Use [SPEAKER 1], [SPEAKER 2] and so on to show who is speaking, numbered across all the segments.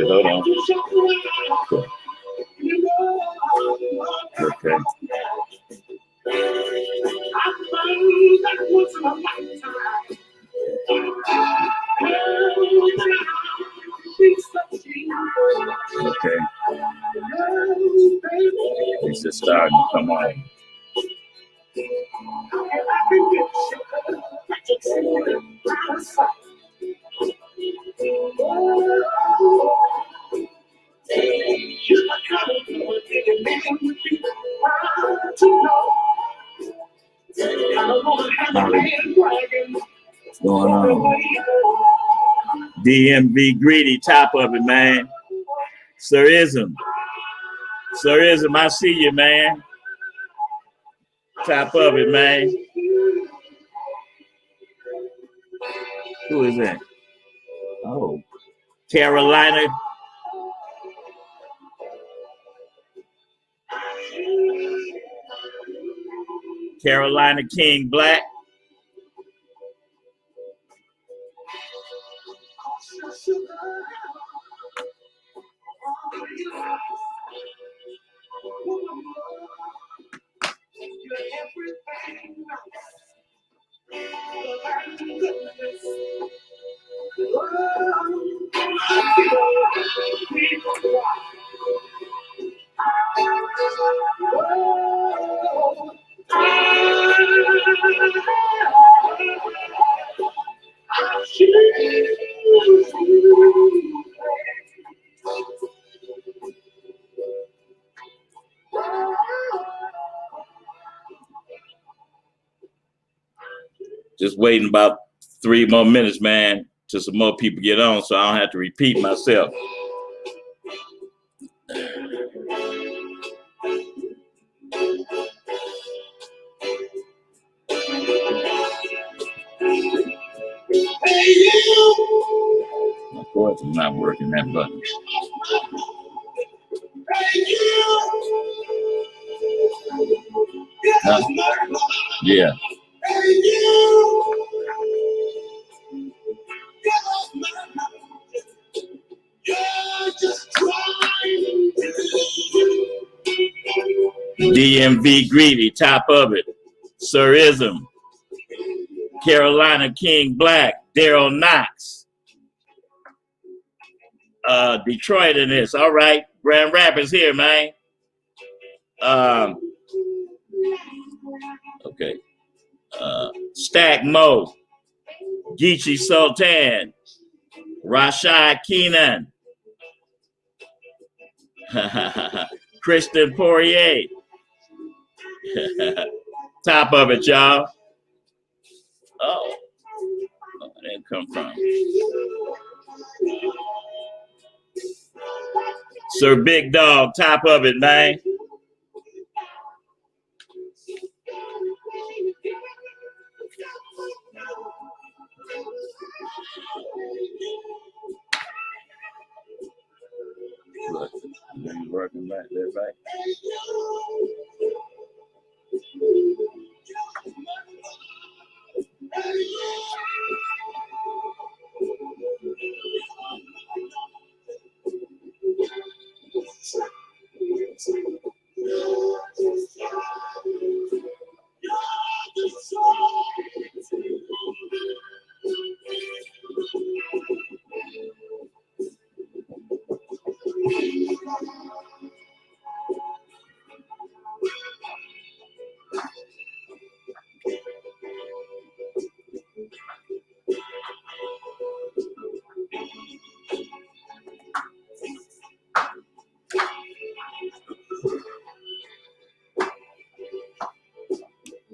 [SPEAKER 1] Hold on. Okay. Okay. It's just starting to come on. What's going on? DMV greedy, top of it, man. Sirism. Sirism, I see you, man. Top of it, man. Who is that? Oh, Carolina. Carolina King Black. Just waiting about 3 more minutes, man, till some more people get on, so I don't have to repeat myself. Of course, I'm not working that button. Huh? Yeah. DMV greedy, top of it. Sirism. Carolina King Black. Daryl Knox. Detroit in this. All right. Grand Rapids here, man. Okay. Stack Mo. Geechee Sultan. Rashad Keenan. Kristen Poirier. Top of it, y'all. Oh, where did that come from? Sir Big Dog, top of it, man. Look, You're working back there, right?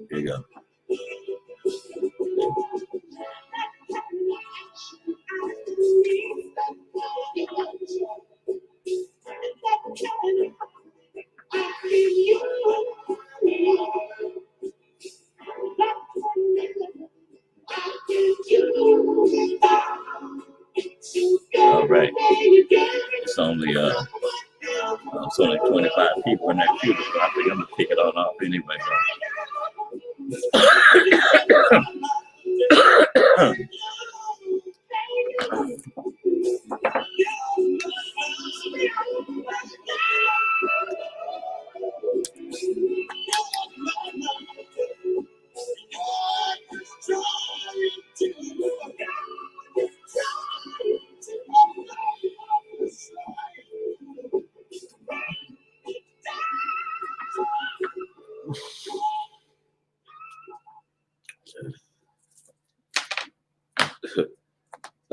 [SPEAKER 1] Here you go. All right. It's only 25 people in that queue, so I think I'm gonna kick it on off anyway.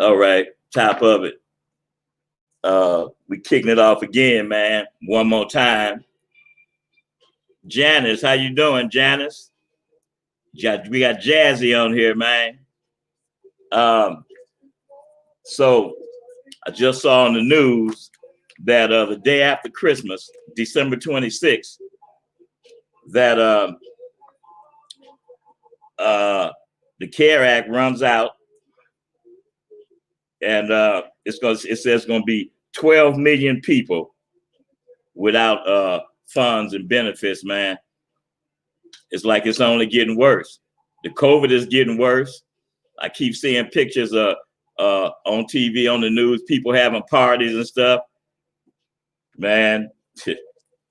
[SPEAKER 1] All right, top of it. We kicking it off again, man. One more time. Janice, how you doing, Janice? We got Jazzy on here, man. So I just saw on the news that the day after Christmas, December 26th, that the CARE Act runs out, and it says it's going to be 12 million people without funds and benefits, man. It's like it's only getting worse. The COVID is getting worse. I keep seeing pictures on TV, on the news, people having parties and stuff, man.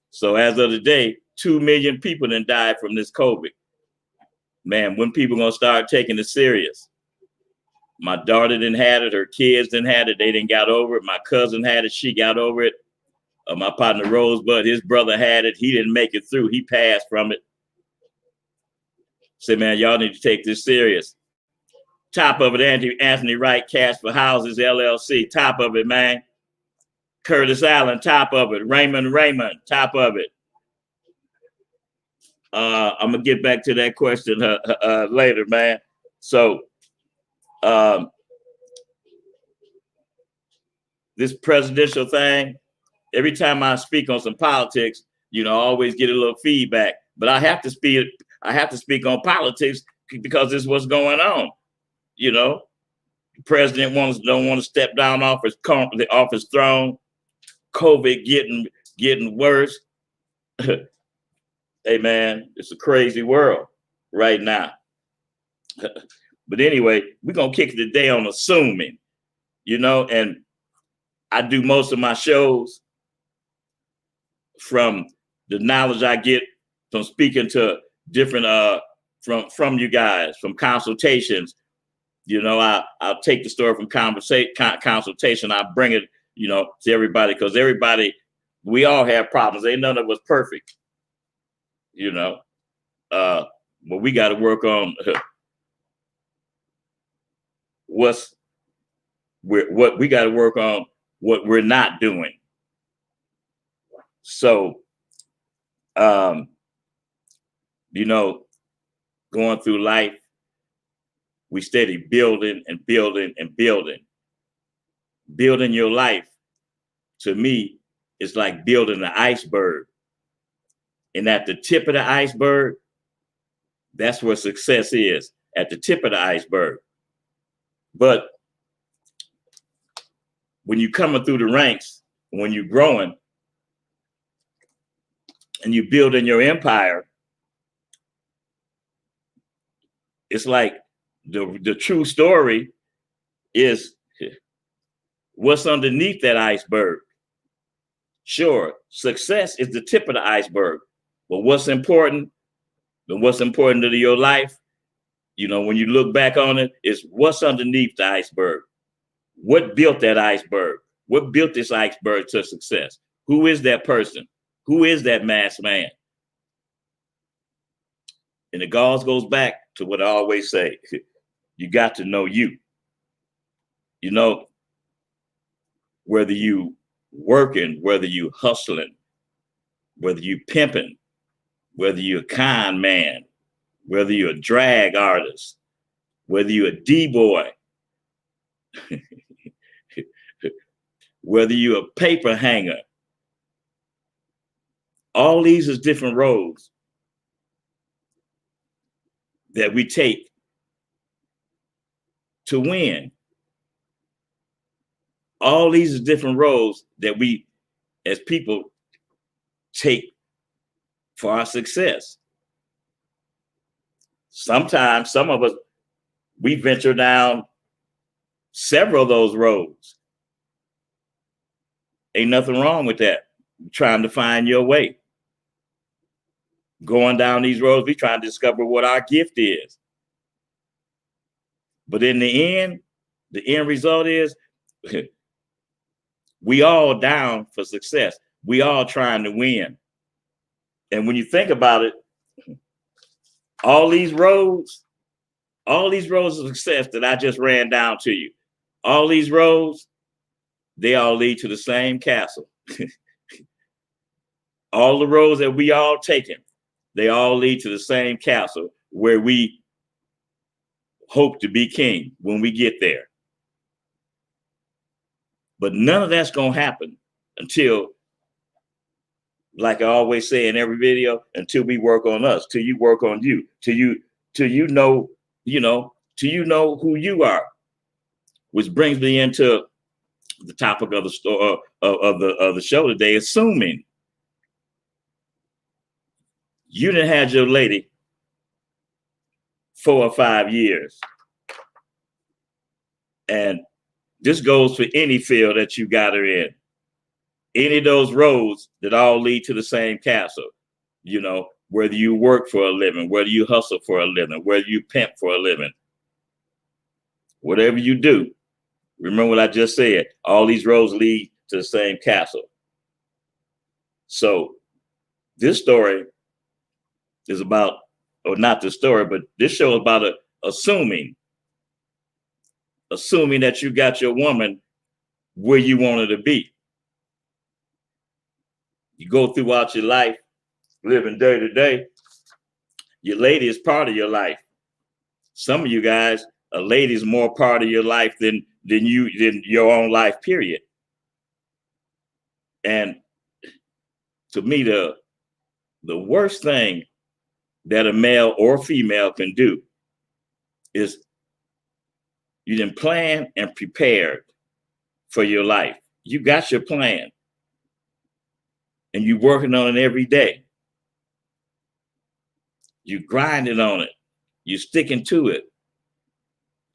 [SPEAKER 1] So as of today, 2 million people done died from this COVID. Man, when people gonna start taking it serious? My daughter didn't had it, her kids didn't had it, they didn't got over it. My cousin had it, she got over it. My partner Rosebud, his brother had it, he didn't make it through, he passed from it. Say, man, y'all need to take this serious. Top of it, Anthony Wright, Cash for Houses, LLC, top of it, man. Curtis Allen, top of it. Raymond, top of it. I'm gonna get back to that question later, man. So this presidential thing, every time I speak on some politics, I always get a little feedback. But I have to speak on politics because this is what's going on. The president don't want to step down off his throne. COVID getting worse. Hey man, it's a crazy world right now. But anyway, we're gonna kick it today on assuming, and I do most of my shows from the knowledge I get from speaking to different from you guys, from consultations. I'll take the story from consultation, I bring it, to everybody, because we all have problems. Ain't none of us perfect, but we got to work on what we got to work on, what we're not doing. So, going through life, we steady building and building and building. Building your life, to me, is like building an iceberg. And at the tip of the iceberg, that's where success is, at the tip of the iceberg. But when you're coming through the ranks, when you're growing, and you build in your empire, it's like the true story is what's underneath that iceberg. Sure, success is the tip of the iceberg, but what's important to your life, when you look back on it, is what's underneath the iceberg. What built that iceberg? What built this iceberg to success? Who is that person? Who is that masked man? And it all goes back to what I always say. You got to know you. Whether you working, whether you hustling, whether you pimping, whether you're a con man, whether you're a drag artist, whether you're a D-boy, whether you're a paper hanger, all these is different roads that we take to win. All these are different roads that we as people take for our success. Sometimes some of us, we venture down several of those roads. Ain't nothing wrong with that. Trying to find your way. Going down these roads, we trying to discover what our gift is. But in the end result is we all down for success. We all trying to win. And when you think about it, all these roads of success that I just ran down to you, all these roads, they all lead to the same castle. All the roads that we all taken, they all lead to the same castle where we hope to be king when we get there. But none of that's going to happen until, like I always say in every video, until we work on us, till you work on you, till you know who you are. Which brings me into the topic of the story of the show today, assuming. You done had your lady 4 or 5 years. And this goes for any field that you got her in. Any of those roads that all lead to the same castle. Whether you work for a living, whether you hustle for a living, whether you pimp for a living. Whatever you do, remember what I just said. All these roads lead to the same castle. So this story is about, or not the story, but this show is about assuming that you got your woman where you want her to be. You go throughout your life, living day to day, your lady is part of your life. Some of you guys, a lady is more part of your life than your own life, period. And to me, the worst thing that a male or female can do is you didn't plan and prepared for your life. You got your plan and you working on it every day. You grinding on it. You sticking to it.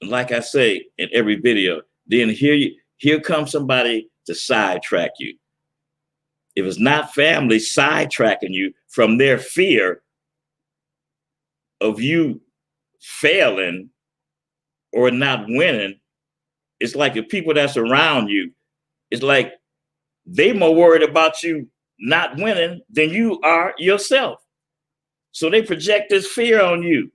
[SPEAKER 1] And like I say in every video, then here comes somebody to sidetrack you. If it's not family sidetracking you from their fear of you failing or not winning, it's like the people that's around you, it's like they more worried about you not winning than you are yourself. So they project this fear on you.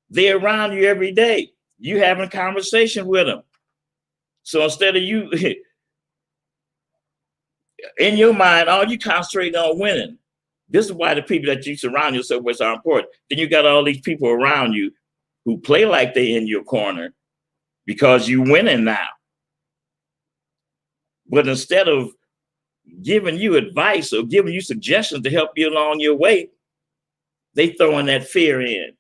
[SPEAKER 1] They're around you every day. You having a conversation with them. So instead of you, in your mind, all you concentrate on winning. This is why the people that you surround yourself with are important. Then you got all these people around you who play like they in your corner because you winning now. But instead of giving you advice or giving you suggestions to help you along your way, they throwing that fear in.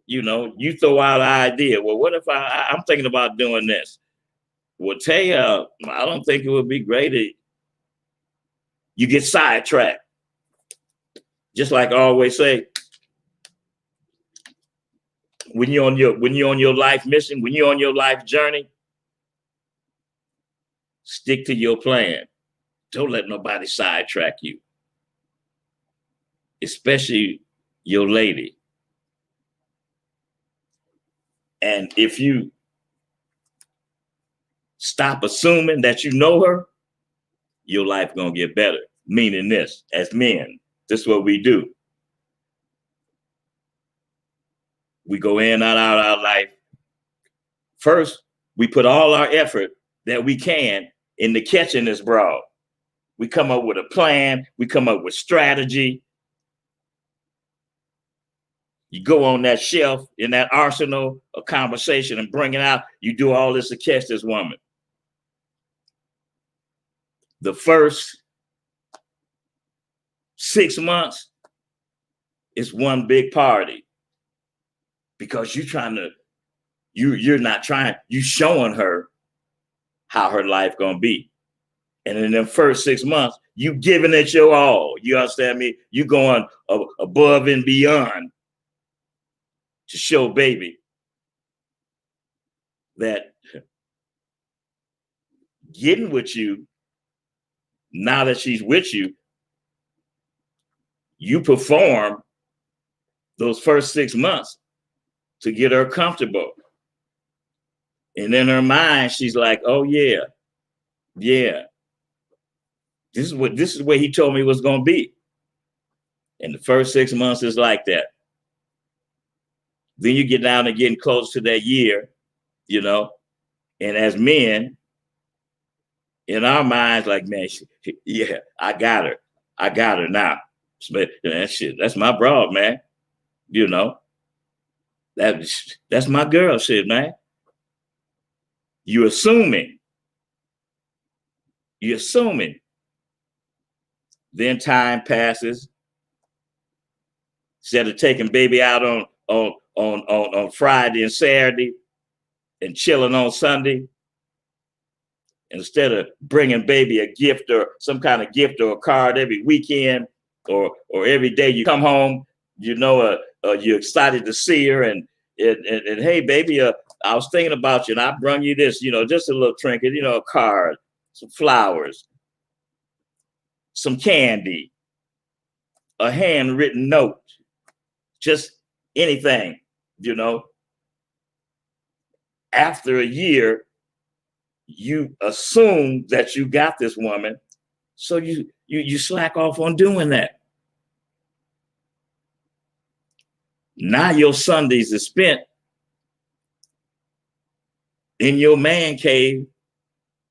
[SPEAKER 1] You throw out an idea. Well, what if I'm thinking about doing this? Well, tell you, I don't think it would be great. You get sidetracked. just like I always say, when you're on your life mission, when you're on your life journey, stick to your plan. Don't let nobody sidetrack you, especially your lady. And if you stop assuming that you know her, your life gonna get better. Meaning this, as men, this is what we do. We go in and out of our life. First, we put all our effort that we can into catching this broad. We come up with a plan. We come up with strategy. You go on that shelf in that arsenal of conversation and bring it out. You do all this to catch this woman. The first 6 months is one big party because you're showing her how her life gonna be. And in the first 6 months, you giving it your all. You understand me? You going above and beyond to show baby that getting with you, now that she's with you, you perform those first 6 months to get her comfortable. And in her mind, she's like, oh yeah. This is where he told me it was gonna be. And the first 6 months is like that. Then you get down to getting close to that year, and as men, in our minds, like, man, yeah, I got her now. That shit, that's my broad, man. That's my girl shit, man. You're assuming. Then time passes. Instead of taking baby out on Friday and Saturday and chilling on Sunday, instead of bringing baby a gift or some kind of gift or a card every weekend or every day you come home, you're excited to see her and hey baby, I was thinking about you and I brung you this, just a little trinket, a card, some flowers, some candy, a handwritten note, just anything, After a year, you assume that you got this woman, so you slack off on doing that. Now your Sundays are spent in your man cave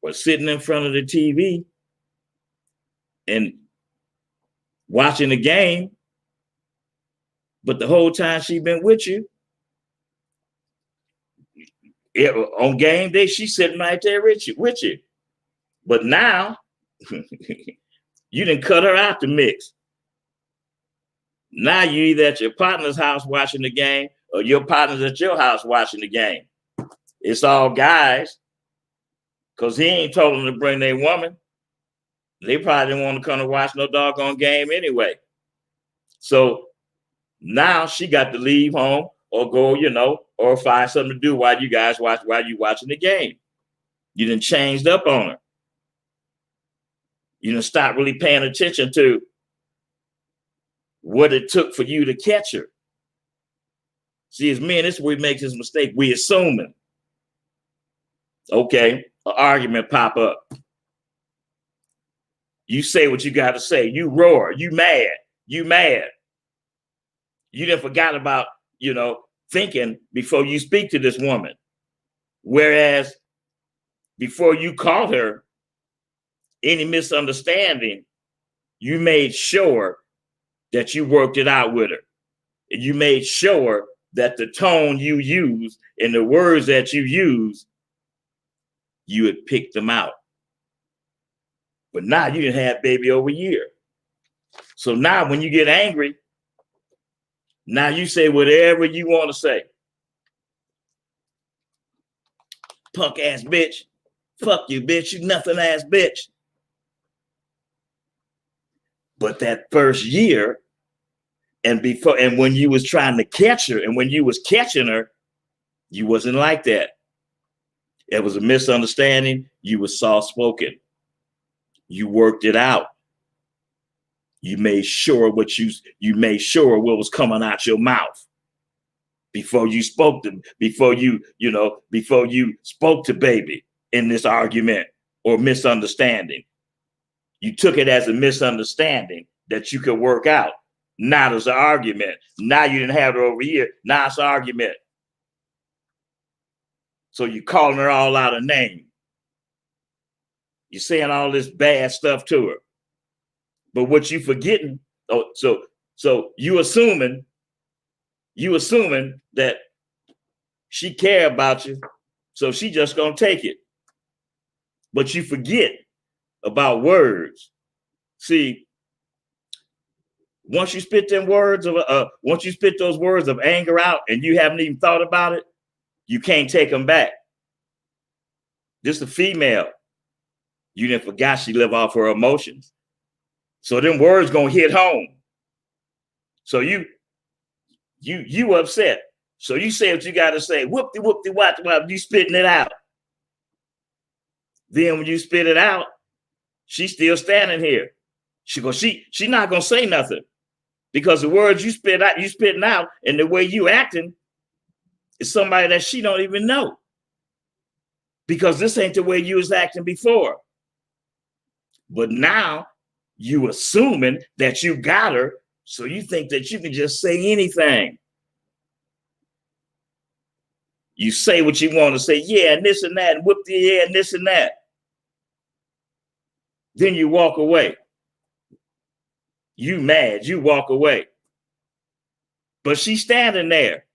[SPEAKER 1] or sitting in front of the TV and watching the game, but the whole time she been with you, on game day, she's sitting right there with you. But now, you didn't cut her out the mix. Now you either at your partner's house watching the game or your partner's at your house watching the game. It's all guys, because he ain't told them to bring their woman. They probably didn't want to come to watch no doggone game anyway. So now she got to leave home or go, or find something to do while you watching the game. You done changed up on her. You done stopped really paying attention to what it took for you to catch her. See, as men, this is where we make this mistake. We assuming. Okay, an argument pop up. You say what you got to say. You roar. You mad. You done forgot about, thinking before you speak to this woman. Whereas before you caught her, any misunderstanding, you made sure that you worked it out with her. And you made sure that the tone you use and the words that you use, you had picked them out. But now you didn't have baby over a year. So now when you get angry, now you say whatever you want to say. Punk ass bitch. Fuck you, bitch. You nothing ass bitch. But that first year, And when you was trying to catch her, and when you was catching her, you wasn't like that. It was a misunderstanding. You were soft-spoken. You worked it out. You made sure what was coming out your mouth before you spoke before you spoke to baby in this argument or misunderstanding. You took it as a misunderstanding that you could work out, not as an argument. Now you didn't have it over here. Now it's an argument. So you're calling her all out of name. You're saying all this bad stuff to her. But what you forgetting, so you assuming that she care about you, so she just gonna take it. But you forget about words. See, once you spit those words of anger out and you haven't even thought about it, you can't take them back. This is a female. You didn't forgot she live off her emotions. So them words gonna hit home. So you upset. So you say what you gotta say. Whoop-de-whoop-de-wop-de-wop, you spitting it out. Then when you spit it out, she's still standing here. She not gonna say nothing. Because the words you spitting out, and the way you acting is somebody that she don't even know. Because this ain't the way you was acting before. But now you assuming that you got her, so you think that you can just say anything. You say what you want to say, yeah, and this and that, and whoop the yeah, and this and that. Then you walk away. You mad, you walk away. But she's standing there.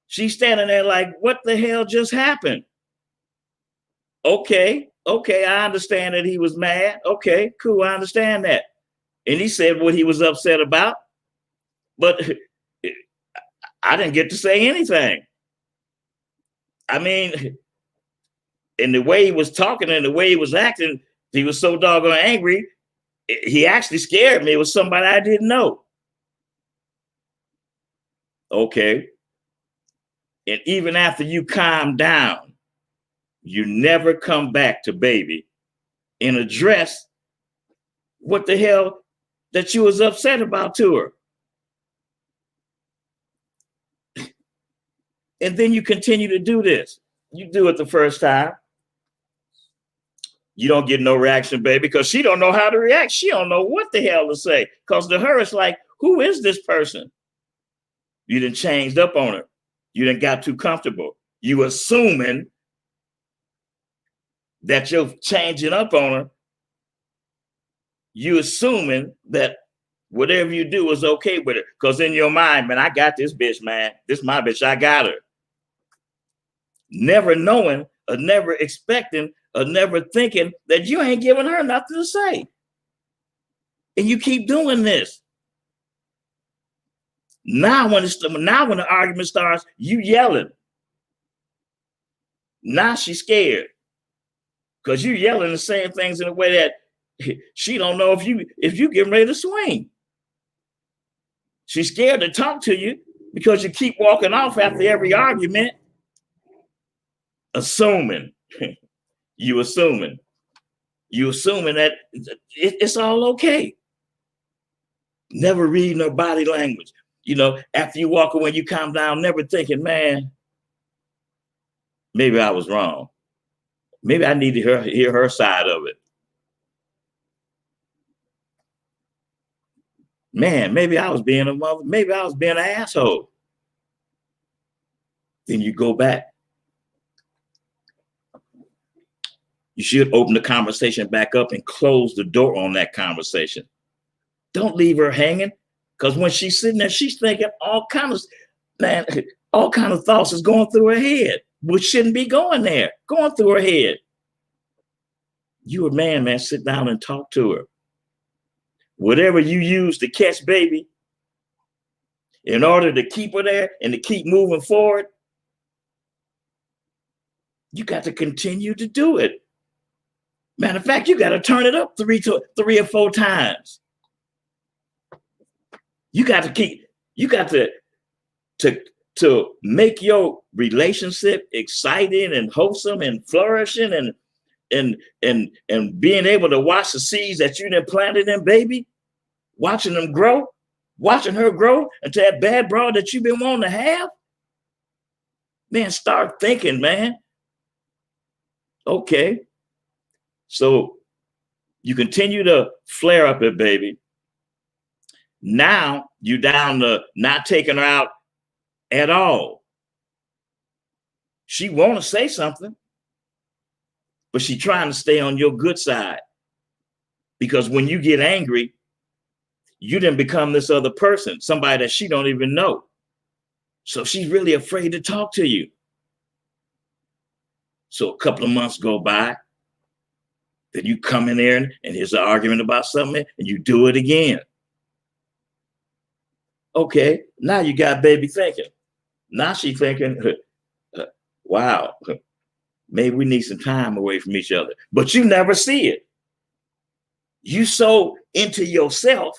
[SPEAKER 1] She's standing there like, what the hell just happened? Okay, I understand that he was mad. Okay, cool, I understand that. And he said what he was upset about, but I didn't get to say anything. I mean, in the way he was talking and the way he was acting, he was so doggone angry, he actually scared me. It was somebody I didn't know. Okay. And even after you calm down, you never come back to baby and address what the hell that you was upset about to her. And then you continue to do this. You do it the first time. You don't get no reaction, baby, because she don't know how to react. She don't know what the hell to say. Because to her, it's like, who is this person? You done changed up on her. You done got too comfortable. You assuming that you're changing up on her. You assuming that whatever you do is okay with her. Because in your mind, man, I got this bitch, man. This my bitch, I got her. Never knowing or never expecting or never thinking that you ain't giving her nothing to say. And you keep doing this. Now when the argument starts, you yelling. Now she's scared. Because you yelling and saying things in a way that she don't know if you getting ready to swing. She's scared to talk to you because you keep walking off after every argument. Assuming that it's all okay. Never reading her body language. You know, after you walk away, you calm down, never thinking, man, maybe I was wrong. Maybe I need to hear her side of it. Man, maybe I was being a mother. Maybe I was being an asshole. Then you go back. You should open the conversation back up and close the door on that conversation. Don't leave her hanging, because when she's sitting there, she's thinking all kind of thoughts is going through her head, which shouldn't be going through her head. You a man, sit down and talk to her. Whatever you use to catch baby, in order to keep her there and to keep moving forward, you got to continue to do it. Matter of fact, you got to turn it up three or four times. You got to keep, you got to to make your relationship exciting and wholesome and flourishing and being able to watch the seeds that you done planted in, baby, watching them grow, watching her grow into that bad broad that you've been wanting to have. Man, start thinking, man. Okay. So you continue to flare up it, baby. Now you down to not taking her out at all. She want to say something, but she trying to stay on your good side. Because when you get angry, you then become this other person, somebody that she don't even know. So she's really afraid to talk to you. So a couple of months go by, then you come in there and here's an argument about something and you do it again. Okay, now you got baby thinking. Now she thinking, wow, maybe we need some time away from each other. But you never see it. You so into yourself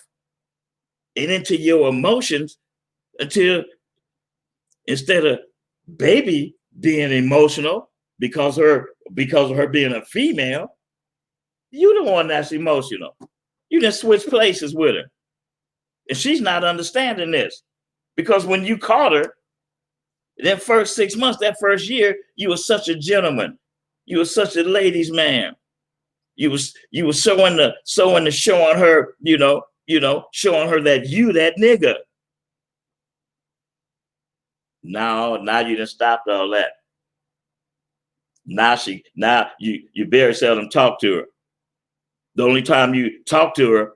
[SPEAKER 1] and into your emotions until instead of baby being emotional because of her being a female, you the one that's emotional. You just switch places with her. And she's not understanding this. Because when you caught her, that first 6 months, that first year, you were such a gentleman. You were such a ladies' man. You were so into showing her, showing her that you that nigga. Now you done stopped all that. Now you very seldom talk to her. The only time you talk to her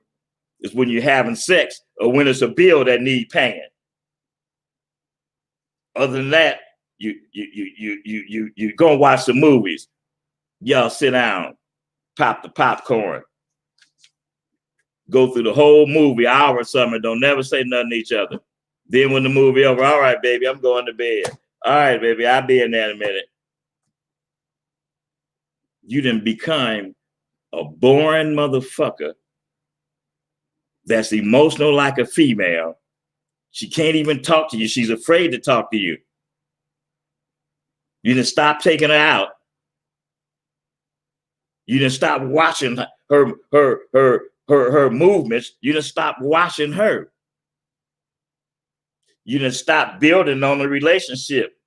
[SPEAKER 1] is when you're having sex or when it's a bill that need paying. Other than that, you go and watch the movies. Y'all sit down, pop the popcorn, go through the whole movie, hour or something, don't never say nothing to each other. Then when the movie over, all right, baby, I'm going to bed. All right, baby, I'll be in there in a minute. You done become a boring motherfucker that's emotional like a female. She can't even talk to you. She's afraid to talk to you. You done stop taking her out. You done stop watching her movements. You done stop watching her. You done stop building on the relationship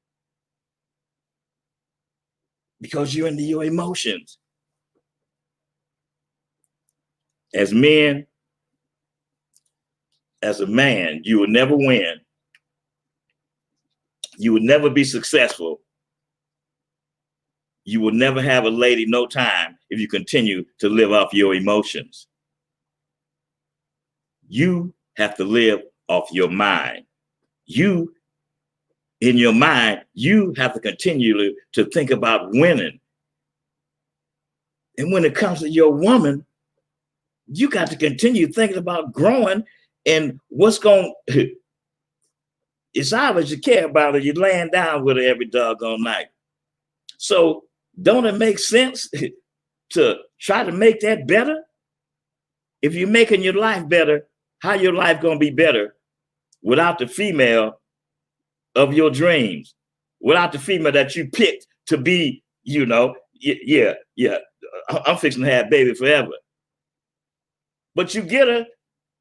[SPEAKER 1] because you're into your emotions. As men, as a man, you will never win. You will never be successful. You will never have a lady no time if you continue to live off your emotions. You have to live off your mind. You, in your mind, you have to continue to think about winning. And when it comes to your woman, you got to continue thinking about growing and what's going to, it's obvious you care about her. You're laying down with her every doggone night. So don't it make sense to try to make that better? If you're making your life better, how your life going to be better without the female of your dreams, without the female that you picked to be, I'm fixing to have baby forever. But you get her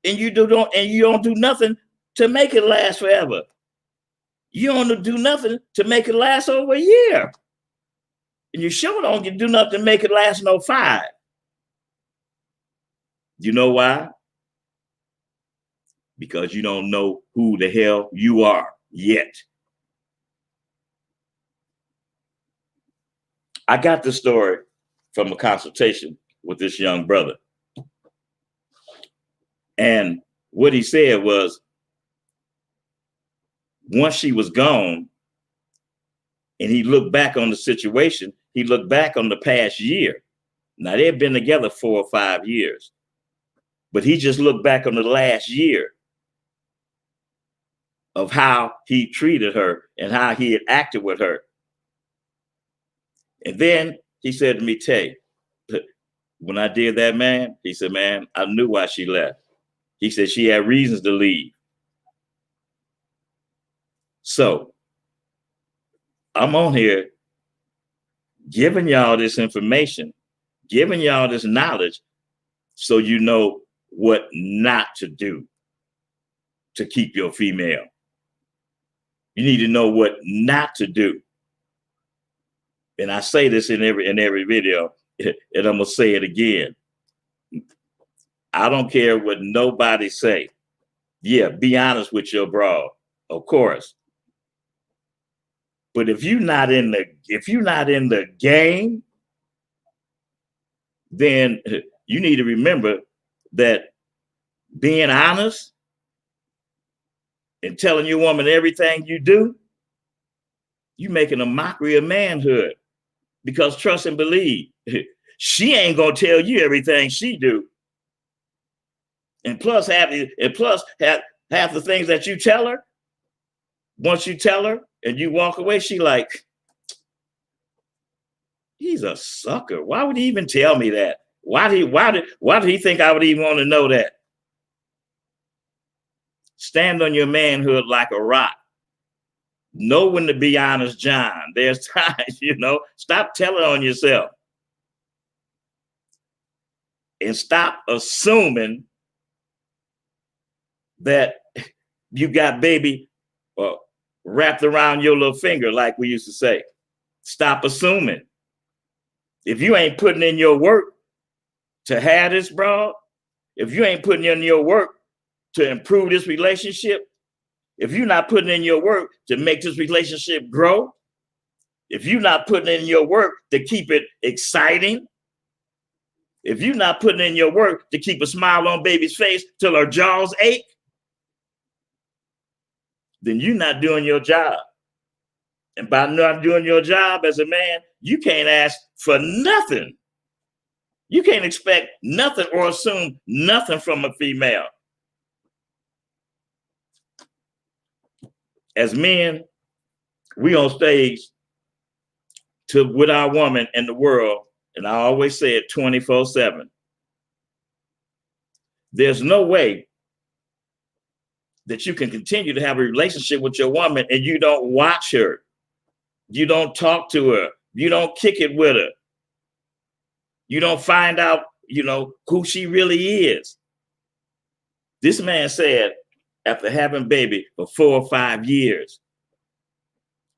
[SPEAKER 1] and you don't do nothing to make it last forever. You don't do nothing to make it last over a year. And you sure don't do nothing to make it last no 5. You know why? Because you don't know who the hell you are yet. I got the story from a consultation with this young brother. And what he said was, once she was gone, and he looked back on the situation, he looked back on the past year. Now, they've been together 4 or 5 years, but he just looked back on the last year of how he treated her and how he had acted with her. And then he said to me, Tay, when I did that, man, he said, man, I knew why she left. He said she had reasons to leave. So I'm on here giving y'all this information, giving y'all this knowledge so you know what not to do to keep your female. You need to know what not to do. And I say this in every video, and I'm gonna say it again. I don't care what nobody say. Yeah, be honest with your broad, of course. But if you're not in the game, then you need to remember that being honest and telling your woman everything you do, you making a mockery of manhood. Because trust and believe, she ain't gonna tell you everything she do. And plus half the things that you tell her, once you tell her and you walk away, she like, he's a sucker. Why would he even tell me that? Why did he think I would even want to know that? Stand on your manhood like a rock. Know when to be honest, John. There's times, stop telling on yourself. And stop assuming that you got baby wrapped around your little finger, like we used to say. Stop assuming. If you ain't putting in your work to have this broad, if you ain't putting in your work to improve this relationship, if you're not putting in your work to make this relationship grow, if you're not putting in your work to keep it exciting, if you're not putting in your work to keep a smile on baby's face till her jaws ache, then you're not doing your job. And by not doing your job as a man, you can't ask for nothing. You can't expect nothing or assume nothing from a female. As men, we on stage with our woman in the world, and I always say it 24/7. There's no way that you can continue to have a relationship with your woman and you don't watch her, you don't talk to her, you don't kick it with her, you don't find out, who she really is. This man said, after having baby for 4 or 5 years,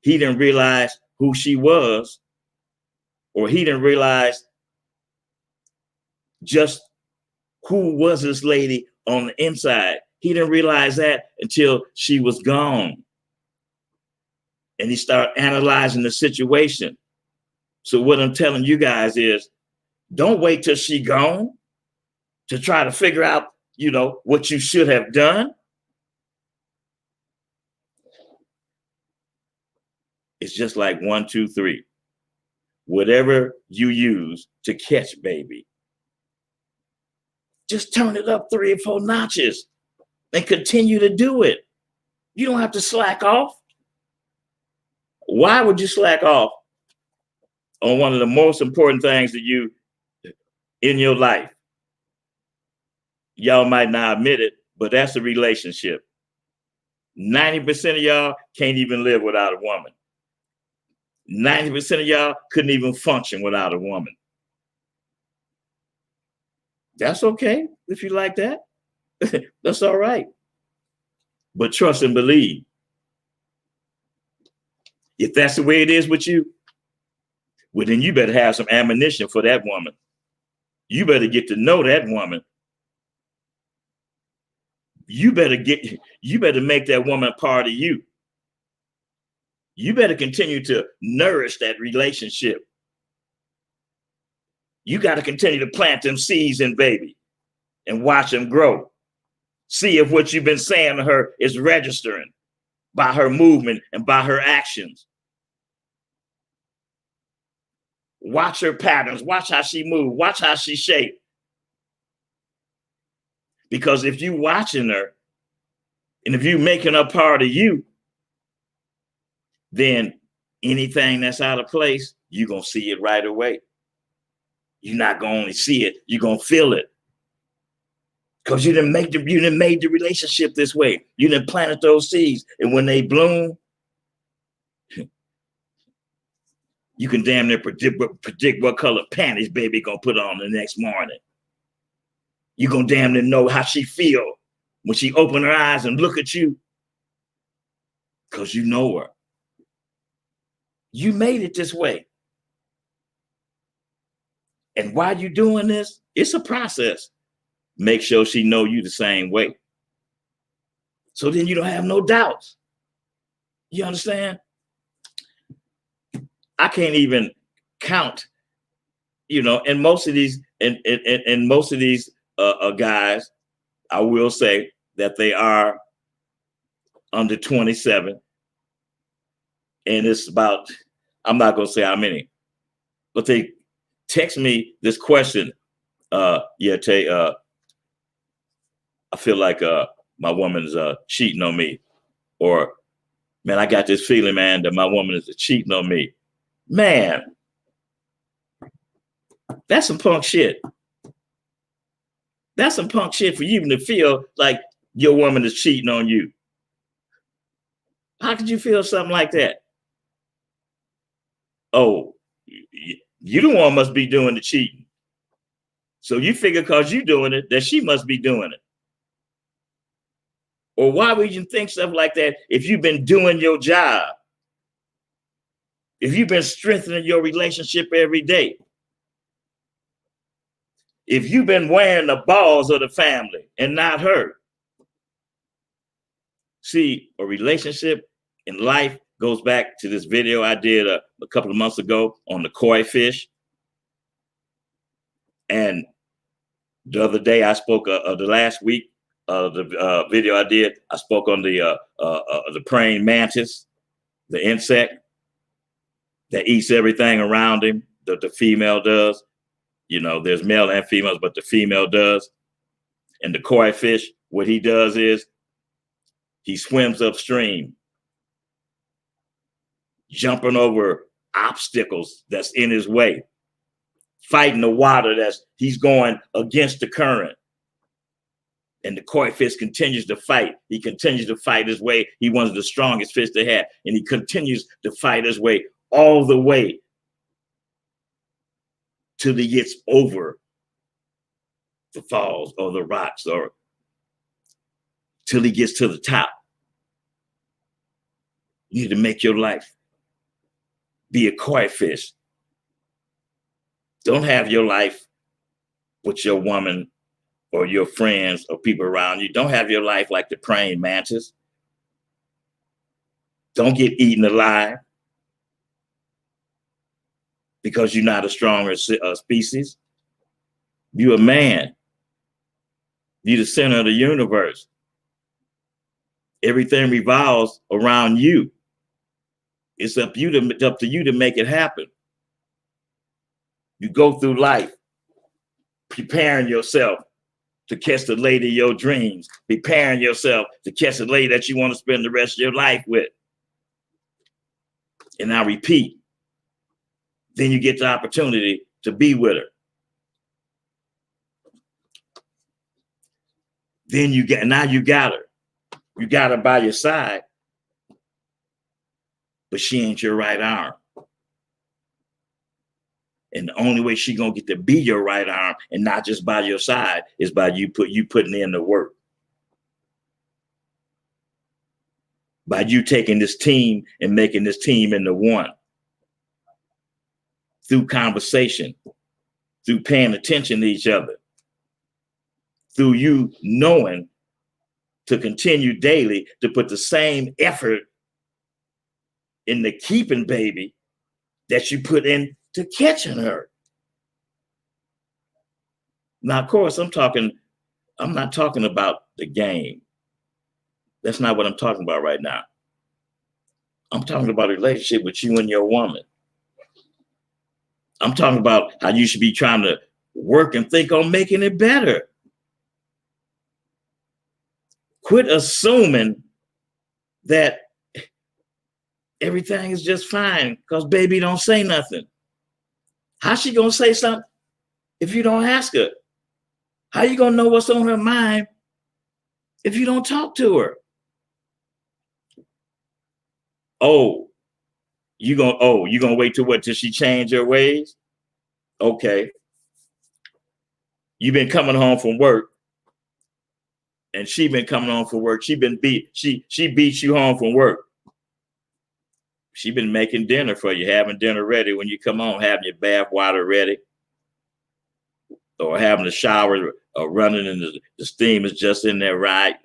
[SPEAKER 1] he didn't realize who she was, or he didn't realize just who was this lady on the inside. He didn't realize that until she was gone. And he started analyzing the situation. So what I'm telling you guys is, don't wait till she gone to try to figure out, what you should have done. It's just like 1, 2, 3. Whatever you use to catch baby, just turn it up 3 or 4 notches and continue to do it. You don't have to slack off. Why would you slack off on one of the most important things to you in your life? Y'all might not admit it, but that's a relationship. 90% of y'all can't even live without a woman. 90% of y'all couldn't even function without a woman. That's okay if you like that. That's all right. But trust and believe. If that's the way it is with you, well, then you better have some ammunition for that woman. You better get to know that woman. You better make that woman part of you. You better continue to nourish that relationship. You got to continue to plant them seeds in baby and watch them grow. See if what you've been saying to her is registering by her movement and by her actions. Watch her patterns. Watch how she moves. Watch how she shapes. Because if you watching her and if you making her part of you, then anything that's out of place, you're going to see it right away. You're not going to only see it, you're going to feel it. Because you didn't make the relationship this way. You didn't plant those seeds. And when they bloom, You can damn near predict what color panties baby gonna put on the next morning. You gonna damn near know how she feel when she open her eyes and look at you, because you know her. You made it this way. And while you're doing this, it's a process. Make sure she know you the same way. So then you don't have no doubts. You understand? I can't even count, and most of these, and most of these guys, I will say that they are under 27. And it's about, I'm not going to say how many, but they text me this question. Tay, I feel like my woman's cheating on me. Or, man, I got this feeling, man, that my woman is cheating on me. Man, that's some punk shit. That's some punk shit for you even to feel like your woman is cheating on you. How could you feel something like that? Oh, you the one must be doing the cheating. So you figure because you're doing it, that she must be doing it. Or why would you think stuff like that if you've been doing your job? If you've been strengthening your relationship every day? If you've been wearing the balls of the family and not her? See, a relationship in life goes back to this video I did a couple of months ago on the koi fish. And the other day I spoke the last week, the video I did, I spoke on the praying mantis, the insect that eats everything around him, the female does. There's male and females, but the female does. And the koi fish, what he does is he swims upstream, jumping over obstacles that's in his way, fighting the water he's going against the current. And the koi fish continues to fight. He continues to fight his way. He's one of the strongest fish they have. And he continues to fight his way all the way till he gets over the falls or the rocks, or till he gets to the top. You need to make your life be a koi fish. Don't have your life with your woman or your friends or people around you. Don't have your life like the praying mantis. Don't get eaten alive because you're not a stronger species. You're a man. You're the center of the universe. Everything revolves around you. It's up to you to make it happen. You go through life preparing yourself to catch the lady of your dreams, preparing yourself to catch the lady that you want to spend the rest of your life with. And I repeat, then you get the opportunity to be with her. Then now you got her. You got her by your side, but she ain't your right arm. And the only way she gonna get to be your right arm and not just by your side is by you putting in the work. By you taking this team and making this team into one. Through conversation, through paying attention to each other, through you knowing to continue daily to put the same effort in the keeping baby that you put in to catching her. Now, of course, I'm not talking about the game. That's not what I'm talking about right now. I'm talking about a relationship with you and your woman. I'm talking about how you should be trying to work and think on making it better. Quit assuming that everything is just fine because baby don't say nothing. How's she gonna say something if you don't ask her? How you gonna know what's on her mind if you don't talk to her? Oh, You gonna wait till what? Till she change her ways? Okay. You've been coming home from work, and she been coming home from work. She beats you home from work. She been making dinner for you, having dinner ready when you come home, having your bath water ready, or having the shower running and the steam is just in there right.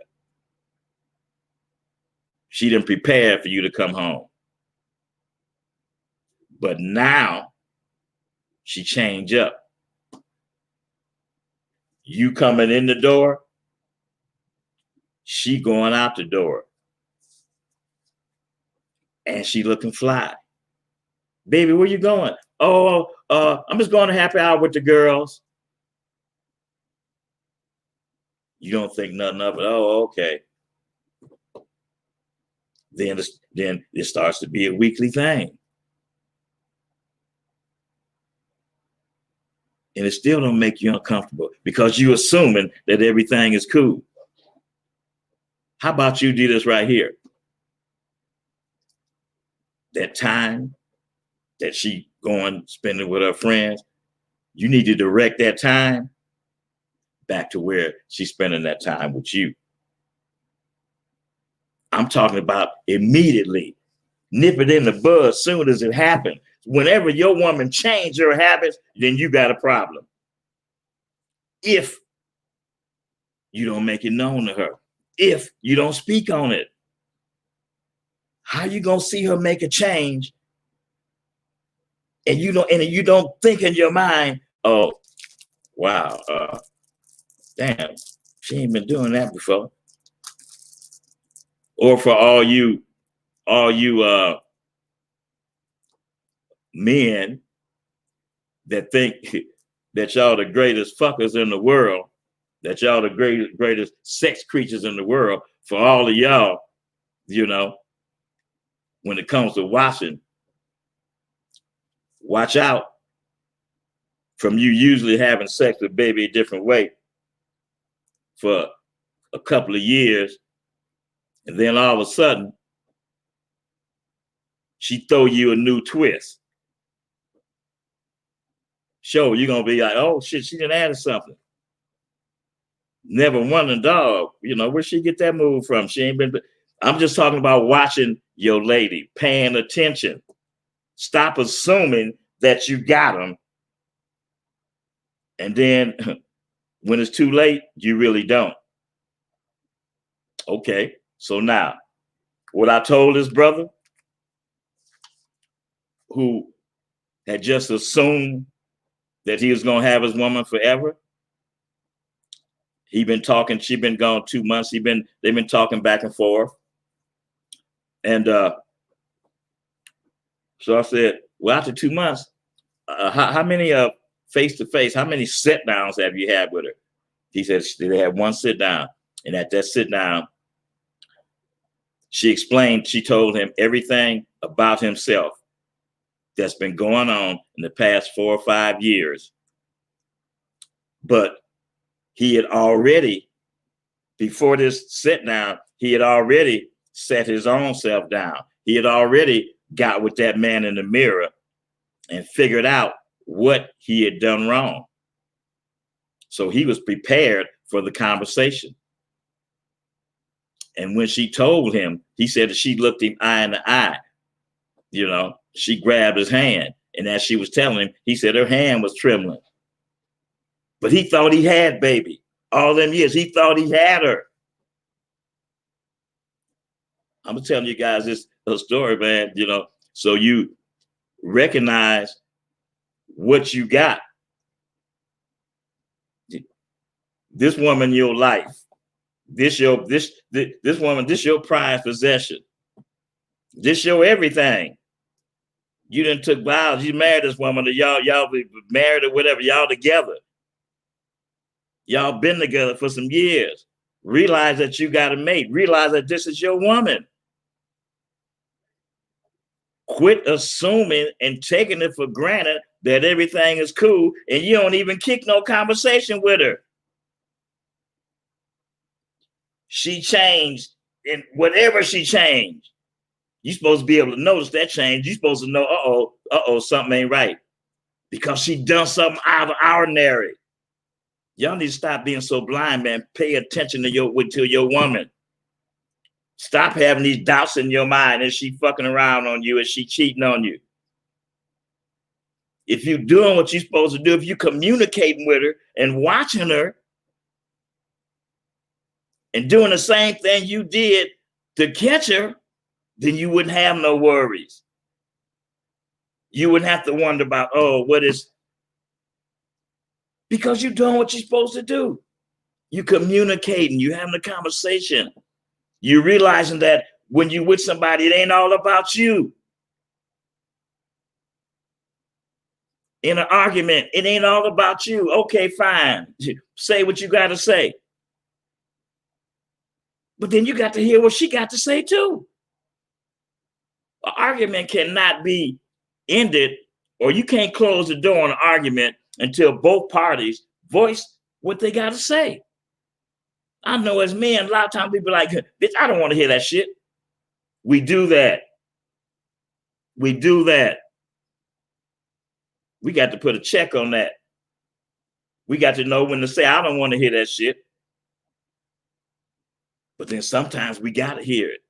[SPEAKER 1] She done prepared for you to come home. But now she change up. You coming in the door, she going out the door. And she looking fly. Baby, where you going? Oh, I'm just going to happy hour with the girls. You don't think nothing of it. Oh, okay. Then it starts to be a weekly thing. And it still don't make you uncomfortable because you assuming that everything is cool. How about you do this right here? That time that she going spending with her friends, you need to direct that time back to where she's spending that time with you. I'm talking about immediately. Nip it in the bud as soon as it happens. Whenever your woman change her habits, then you got a problem. If you don't make it known to her, if you don't speak on it, how you gonna see her make a change? And you don't think in your mind, oh, wow, damn, she ain't been doing that before. Or for all you men that think that y'all the greatest fuckers in the world, that y'all the greatest sex creatures in the world, for all of y'all, when it comes to washing, watch out from you usually having sex with baby a different way for a couple of years, and then all of a sudden she throw you a new twist. Sure, you're gonna be like, oh shit, she done added something. Never wondering, dog, where she get that move from? She ain't been. I'm just talking about watching your lady, paying attention. Stop assuming that you got them, and then when it's too late, you really don't. Okay, so now, what I told this brother who had just assumed that he was gonna have his woman forever. He been talking, she been gone 2 months. They've been talking back and forth. And so I said, well, after 2 months, how many face-to-face, how many sit-downs have you had with her? He said they had one sit-down. And at that sit-down, she told him everything about himself that's been going on in the past 4 or 5 years. But he had already, before this sit-down, he had already set his own self down. He had already got with that man in the mirror and figured out what he had done wrong. So he was prepared for the conversation. And when she told him, he said that she looked him eye in the eye. She grabbed his hand. And as she was telling him, he said her hand was trembling. But he thought he had baby. All them years, he thought he had her. I'm telling you guys this story, man, so you recognize what you got. This woman in your life, this woman, this your prized possession. This your everything. You done took vows. You married this woman, y'all be married or whatever, y'all together. Y'all been together for some years. Realize that you got a mate. Realize that this is your woman. Quit assuming and taking it for granted that everything is cool and you don't even kick no conversation with her. She changed, and whatever she changed, You're supposed to be able to notice that change. You're supposed to know, something ain't right. Because she done something out of ordinary. Y'all need to stop being so blind, man. Pay attention to your woman. Stop having these doubts in your mind. Is she fucking around on you? Is she cheating on you? If you're doing what you're supposed to do, if you're communicating with her and watching her and doing the same thing you did to catch her, then you wouldn't have no worries. You wouldn't have to wonder about, because you're doing what you're supposed to do. You're communicating, you're having a conversation. You're realizing that when you're with somebody, it ain't all about you. In an argument, it ain't all about you. Okay, fine. Say what you got to say. But then you got to hear what she got to say too. An argument cannot be ended, or you can't close the door on an argument until both parties voice what they got to say. I know as men, a lot of times people are like, bitch, I don't want to hear that shit. We do that. We got to put a check on that. We got to know when to say, I don't want to hear that shit. But then sometimes we got to hear it.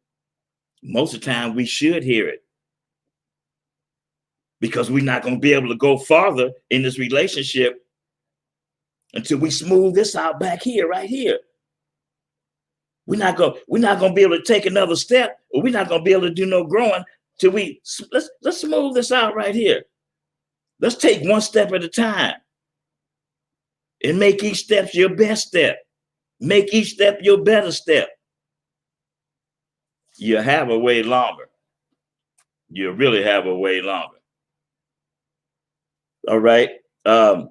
[SPEAKER 1] Most of the time we should hear it. Because we're not going to be able to go farther in this relationship until we smooth this out back here, right here. We're not going to be able to take another step, or we're not going to be able to do no growing till let's smooth this out right here. Let's take one step at a time and make each step your best step. Make each step your better step. You have a way longer. You really have a way longer. All right. I'm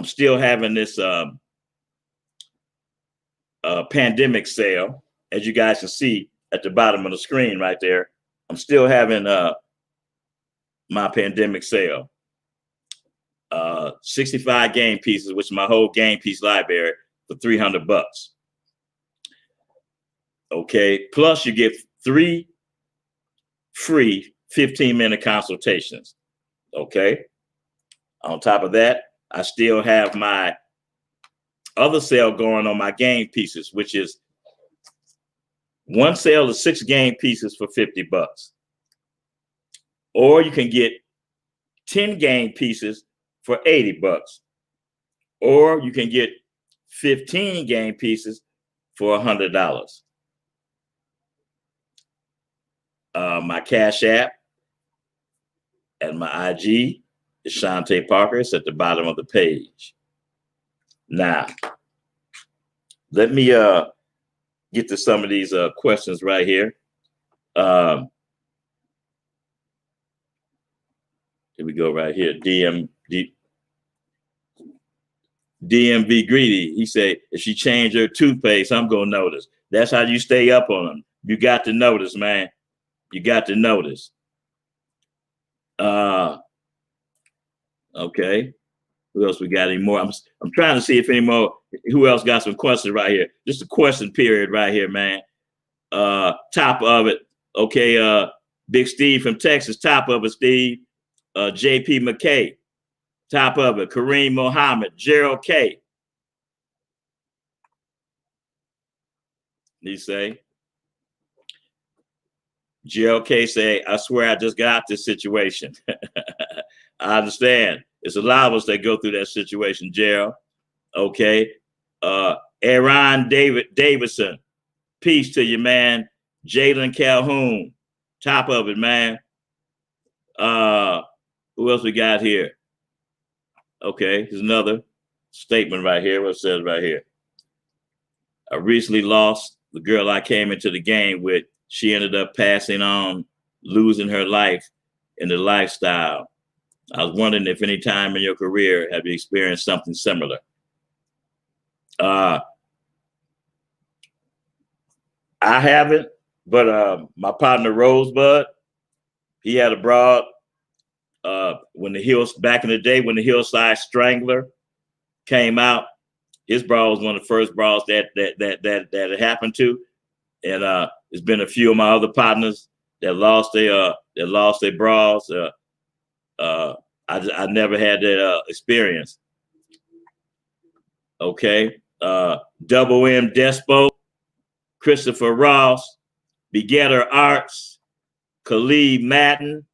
[SPEAKER 1] still having this pandemic sale, as you guys can see at the bottom of the screen right there. I'm still having my pandemic sale. 65 game pieces, which is my whole game piece library, for $300. Okay. Plus you get 3 free 15-minute consultations. Okay. On top of that, I still have my other sale going on my game pieces, which is one sale of 6 game pieces for $50. Or you can get 10 game pieces for $80. Or you can get 15 game pieces for $100. My Cash App and my IG is Shantae Parker. It's at the bottom of the page. Now, let me get to some of these questions right here. Here we go right here. DMV Greedy. He said, if she changed her toothpaste, I'm going to notice. That's how you stay up on them. You got to notice, man. You got to notice. Okay. Who else we got anymore? I'm trying to see if any more, who else got some questions right here. Just a question period right here, man. Top of it. Okay. Big Steve from Texas. Top of it, Steve. JP McKay. Top of it. Kareem Mohammed. Gerald K. He say. Gerald K say, I swear I just got out this situation. I understand. It's a lot of us that go through that situation, Gerald. Okay. Aaron Davidson. Peace to you, man. Jalen Calhoun. Top of it, man. Who else we got here? Okay, here's another statement right here. What it says right here. I recently lost the girl I came into the game with. She ended up passing on, losing her life in the lifestyle. I was wondering if any time in your career have you experienced something similar? I haven't, but my partner Rosebud, he had a broad back in the day when the Hillside Strangler came out. His bra was one of the first bras that it happened to. And there's been a few of my other partners that lost their bras. I never had that experience. Okay. Double M Despo, Christopher Ross, Begetter Arts, Khalid Madden,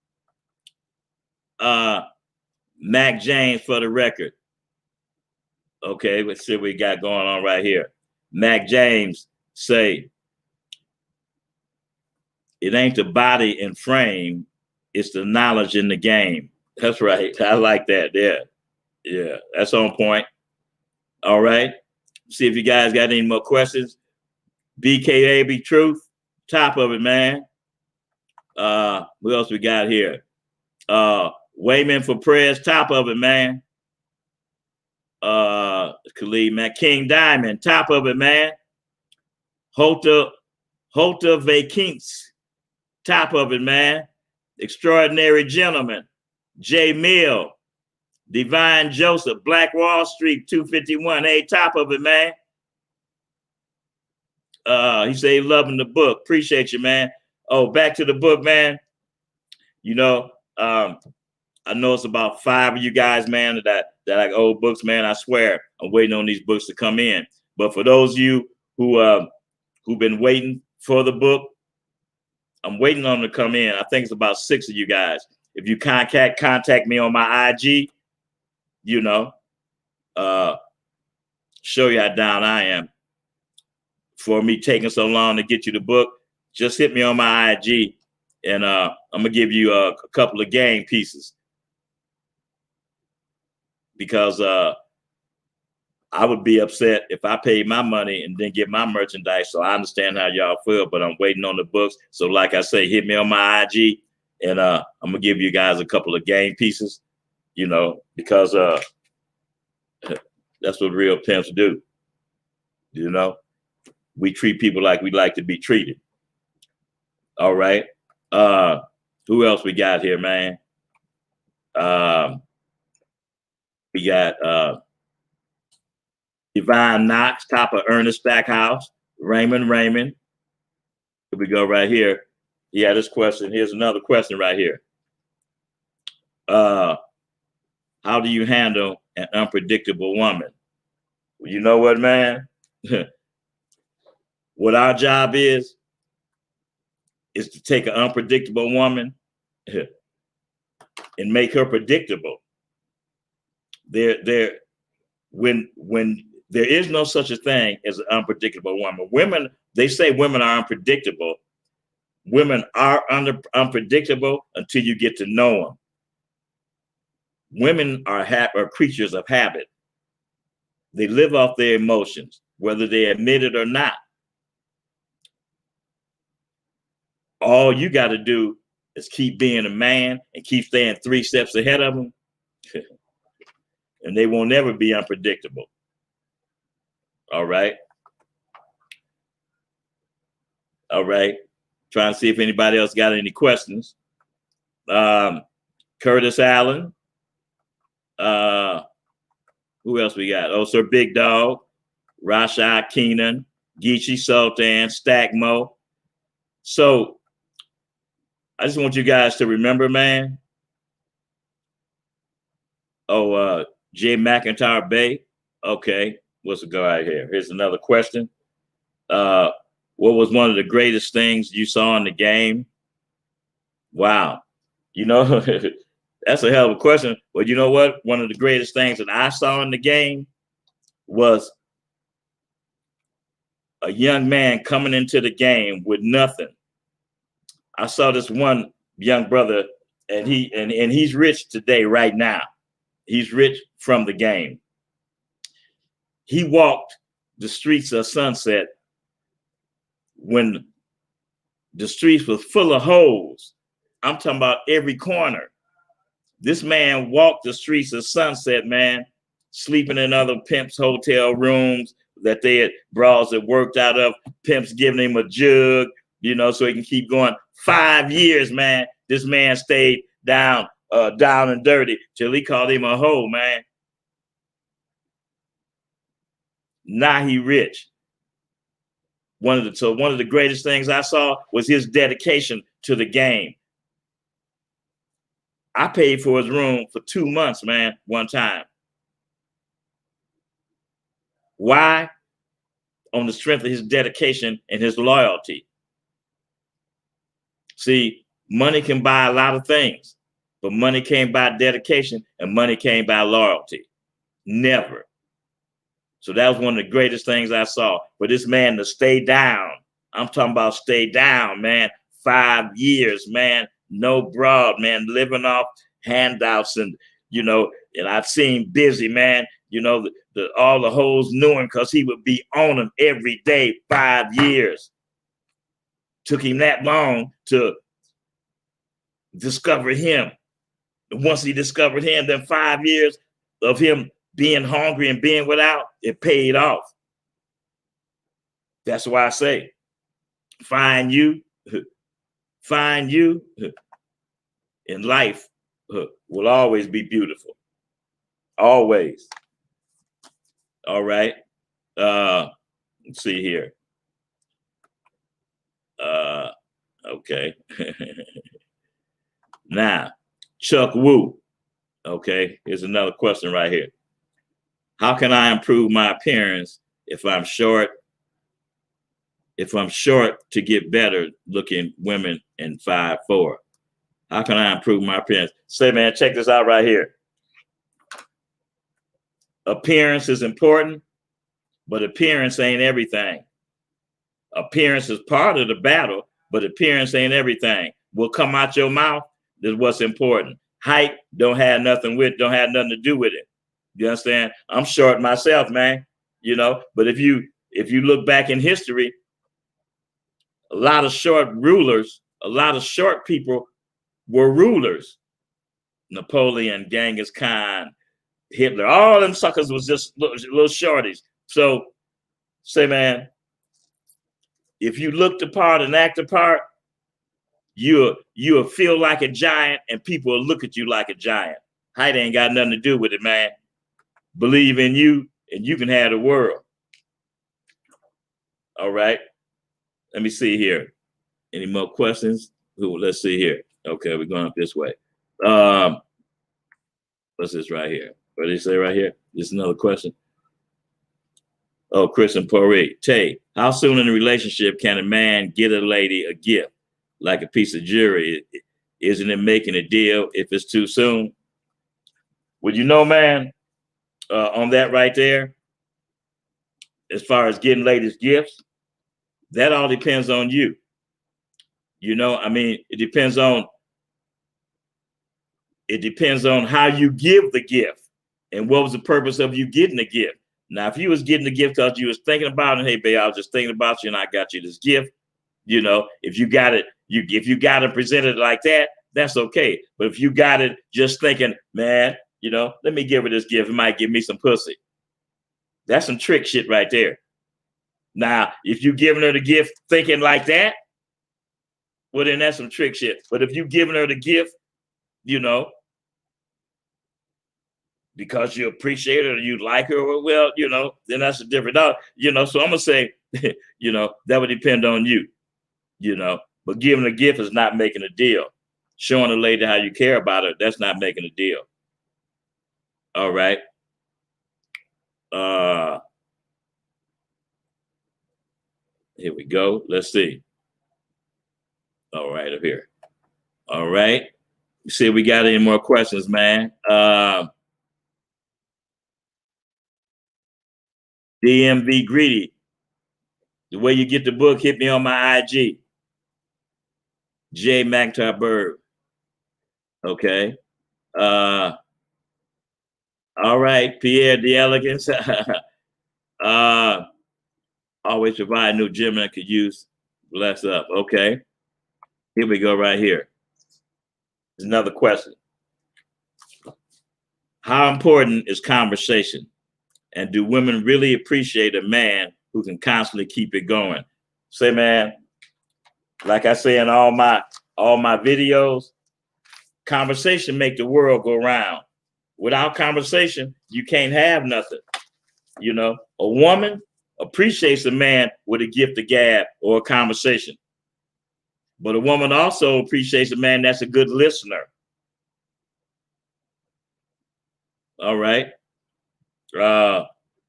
[SPEAKER 1] Mac James for the record. Okay, let's see what we got going on right here. Mac James say, it ain't the body and frame, it's the knowledge in the game. That's right. I like that. Yeah. Yeah. That's on point. All right. See if you guys got any more questions. BKAB Truth, top of it, man. What else we got here? Wayman for prayers, top of it, man. Khalid, man. King Diamond, top of it, man. Hota Vakins, top of it, man. Extraordinary Gentleman, J Mill, Divine Joseph, Black Wall Street 251. Hey, top of it, man. He say loving the book. Appreciate you, man. Oh, back to the book, man. You know, I know it's about 5 of you guys, man, that like old books, man. I swear, I'm waiting on these books to come in. But for those of you who've been waiting for the book, I'm waiting on them to come in. I think it's about 6 of you guys. If you contact me on my IG, you know, show you how down I am for me taking so long to get you the book. Just hit me on my IG, and I'm gonna give you a couple of game pieces, because I would be upset if I paid my money and didn't get my merchandise. So I understand how y'all feel, but I'm waiting on the books. So like I say, hit me on my IG, and I'm gonna give you guys a couple of game pieces, you know, because that's what real pimps do. You know, we treat people like we like to be treated. All right. Who else we got here, man? We got Divine Knox, top of Ernest Stackhouse, Raymond. Here we go right here. Yeah, this question. Here's another question right here. How do you handle an unpredictable woman? Well, you know what, man? What our job is to take an unpredictable woman and make her predictable. When there is no such a thing as an unpredictable woman. Women, they say women are unpredictable. Women are unpredictable until you get to know them. Women are creatures of habit. They live off their emotions, whether they admit it or not. All you got to do is keep being a man and keep staying 3 steps ahead of them, and they won't ever be unpredictable. All right. All right. Trying to see if anybody else got any questions. Curtis Allen. Who else we got? Oh, Sir Big Dog, Rashad Keenan, Geechee Sultan, Stack Mo. So I just want you guys to remember, man. Oh, Jay McIntyre Bay. Okay, what's the go right here? Here's another question. What was one of the greatest things you saw in the game? Wow. You know, that's a hell of a question. But you know what? One of the greatest things that I saw in the game was a young man coming into the game with nothing. I saw this one young brother, and he's rich today, right now. He's rich from the game. He walked the streets of Sunset when the streets was full of hoes. I'm talking about every corner. This man walked the streets of Sunset, man, sleeping in other pimps' hotel rooms that they had bras that worked out of, pimps giving him a jug, you know, so he can keep going. 5 years, man, this man stayed down and dirty till he called him a hoe, man. Now he rich. One of the greatest things I saw was his dedication to the game. I paid for his room for 2 months, man, one time. Why? On the strength of his dedication and his loyalty. See, money can buy a lot of things, but money can't buy dedication, and money can't buy loyalty. Never. So that was one of the greatest things I saw. For this man to stay down, I'm talking about stay down, man. 5 years, man. No broad, man. Living off handouts and, and I've seen busy, man. All the hoes knew him because he would be on them every day. 5 years. Took him that long to discover him. And once he discovered him, then 5 years of him being hungry and being without, it paid off. That's why I say, find you, in life will always be beautiful. Always. All right. Let's see here. Okay. Now, Chuck Woo. Okay, here's another question right here. How can I improve my appearance if I'm short to get better looking women in 5'4"? How can I improve my appearance? Say, man, check this out right here. Appearance is important, but appearance ain't everything. Appearance is part of the battle, but appearance ain't everything. What come out your mouth is what's important. Height don't have nothing to do with it. You understand? I'm short myself, man. But if you look back in history, a lot of short rulers, a lot of short people were rulers. Napoleon, Genghis Khan, Hitler, all them suckers was just little shorties. So say, man, if you look the part and act the part, you'll feel like a giant and people will look at you like a giant. Height ain't got nothing to do with it, man. Believe in you and you can have the world. All right. Let me see here. Any more questions? Let's see here. Okay, we're going up this way. What's this right here? What did they say right here? This is another question. Oh, Chris and Poree. Tay, how soon in a relationship can a man get a lady a gift, like a piece of jewelry? Isn't it making a deal if it's too soon? Well, man, on that right there, as far as getting ladies gifts, that all depends on you. It depends on how you give the gift and what was the purpose of you getting the gift. Now, if you was getting the gift because you was thinking about it, hey, babe, I was just thinking about you and I got you this gift, if you got it, if you got to present it like that, that's okay. But if you got it just thinking, man, let me give her this gift, it might give me some pussy. That's some trick shit right there. Now, if you giving her the gift thinking like that, well, then that's some trick shit. But if you giving her the gift, because you appreciate her or you like her, well, then that's a different, so I'm gonna say, that would depend on you, but giving a gift is not making a deal. Showing a lady how you care about her, that's not making a deal. All right. Here we go. Let's see. All right, up here. All right. See if we got any more questions, man. DMV Greedy. The way you get the book, hit me on my IG. J McIntyre Bird. Okay. All right, Pierre the Elegance. Always provide new gym I could use. Bless up. Okay. Here we go right here. There's another question. How important is conversation? And do women really appreciate a man who can constantly keep it going? Say, man, like I say in all my videos, conversation make the world go round. Without conversation, you can't have nothing. A woman appreciates a man with a gift of gab or a conversation. But a woman also appreciates a man that's a good listener. All right.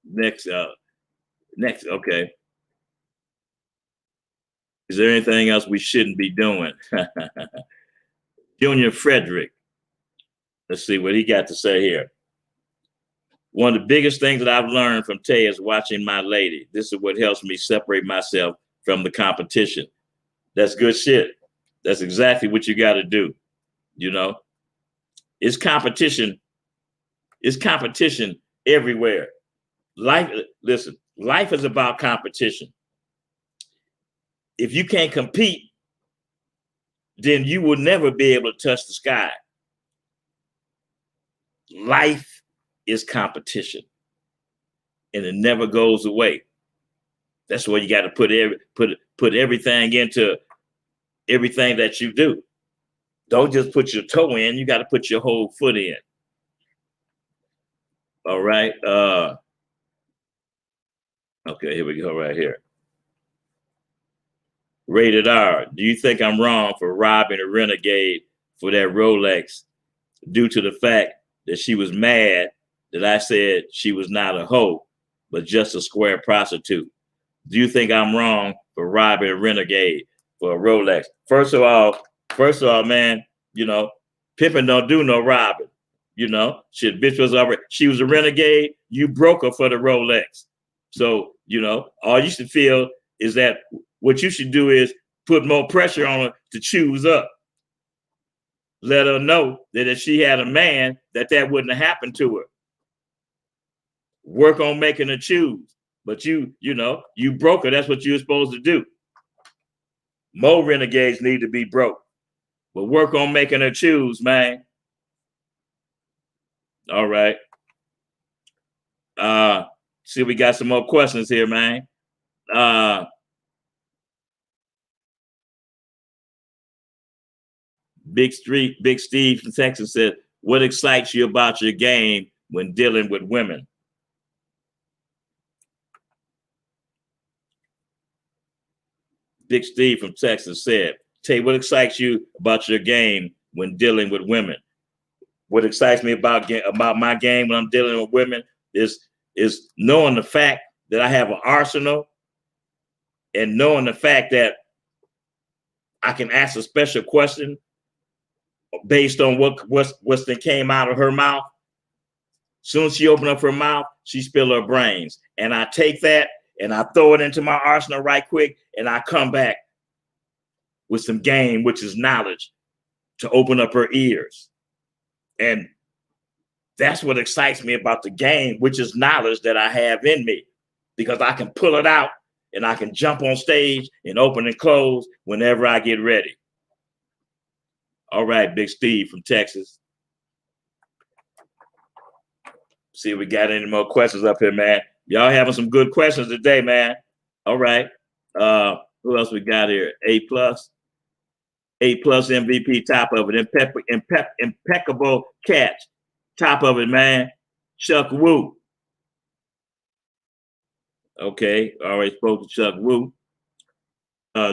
[SPEAKER 1] Next, okay. Is there anything else we shouldn't be doing? Junior Frederick. Let's see what he got to say here. One of the biggest things that I've learned from Tay is watching my lady. This is what helps me separate myself from the competition. That's good shit. That's exactly what you got to do. You know, it's competition. It's competition everywhere. Life, listen, life is about competition. If you can't compete, then you will never be able to touch the sky. Life is competition, and it never goes away. That's why you got to put everything into everything that you do. Don't just put your toe in, you got to put your whole foot in. All right. Okay, here we go right here. Rated R. Do you think I'm wrong for robbing a renegade for that Rolex due to the fact that she was mad that I said she was not a hoe, but just a square prostitute? Do you think I'm wrong for robbing a renegade for a Rolex? First of all, man, you know, pimping don't do no robbing. You know, shit, bitch was already, she was a renegade. You broke her for the Rolex. So, you know, all you should feel is that what you should do is put more pressure on her to choose up. Let her know that if she had a man, that wouldn't have happened to her. Work on making her choose. But you know, you broke her. That's what you were supposed to do. More renegades need to be broke. But work on making her choose, man. All right. See, we got some more questions here, man. Big Steve from Texas said, what excites you about your game when dealing with women? Big Steve from Texas said, Tay, what excites you about your game when dealing with women? What excites me about my game when I'm dealing with women is knowing the fact that I have an arsenal and knowing the fact that I can ask a special question based on what's that came out of her mouth. Soon as she opened up her mouth, she spilled her brains. And I take that and I throw it into my arsenal right quick, and I come back with some game, which is knowledge, to open up her ears. And that's what excites me about the game, which is knowledge that I have in me, because I can pull it out and I can jump on stage and open and close whenever I get ready. All right, Big Steve from Texas. See if we got any more questions up here, man. Y'all having some good questions today, man. All right. Who else we got here? A plus MVP, top of it. Impeccable catch, top of it, man. Chuck Woo. Okay, already spoke to Chuck Woo.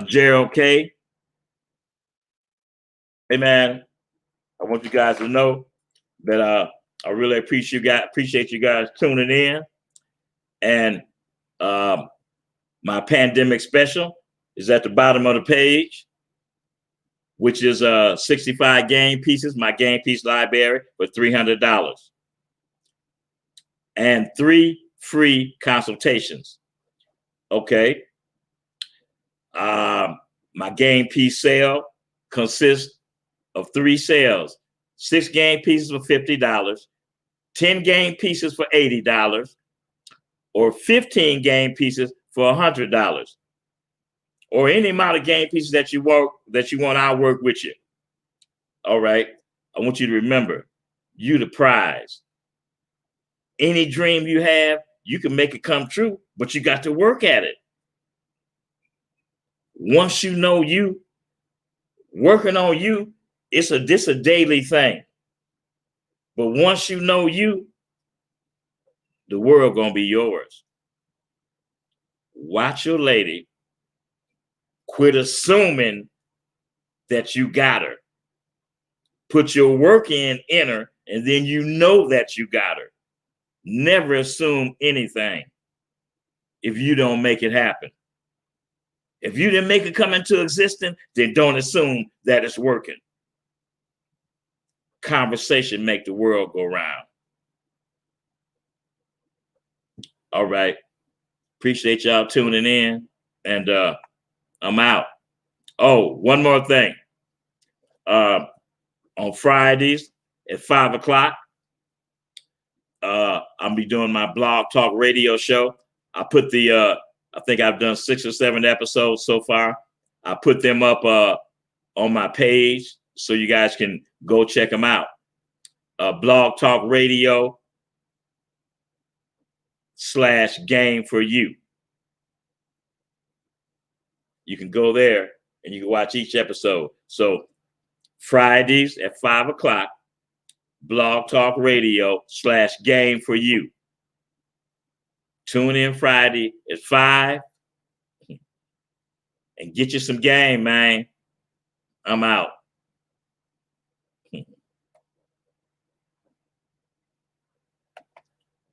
[SPEAKER 1] Gerald K. Hey, man, I want you guys to know that I really appreciate you guys tuning in. And my pandemic special is at the bottom of the page, which is 65 game pieces, my game piece library for $300. And 3 free consultations. Okay. My game piece sale consists of 3 sales: 6 game pieces for $50, 10 game pieces for $80, or 15 game pieces for $100, or any amount of game pieces that you want. I'll work with you. All right. I want you to remember, you the prize. Any dream you have, you can make it come true, but you got to work at it. Once you know you, working on you, this a daily thing. But once you know you, the world gonna be yours. watch your lady, quit assuming that you got her. Put your work in her, and then you know that you got her. Never assume anything if you don't make it happen. If you didn't make it come into existence, then don't assume that it's working. Conversation make the world go round. All right. Appreciate y'all tuning in, and I'm out. Oh, one more thing. On Fridays at 5:00, I'll be doing my blog talk radio show. I put I think I've done 6 or 7 episodes so far. I put them up on my page so you guys can go check them out. Blog talk radio /game for you. You can go there and you can watch each episode. So Fridays at 5:00, blog talk radio /game for you. Tune in Friday at 5 and get you some game, man. I'm out.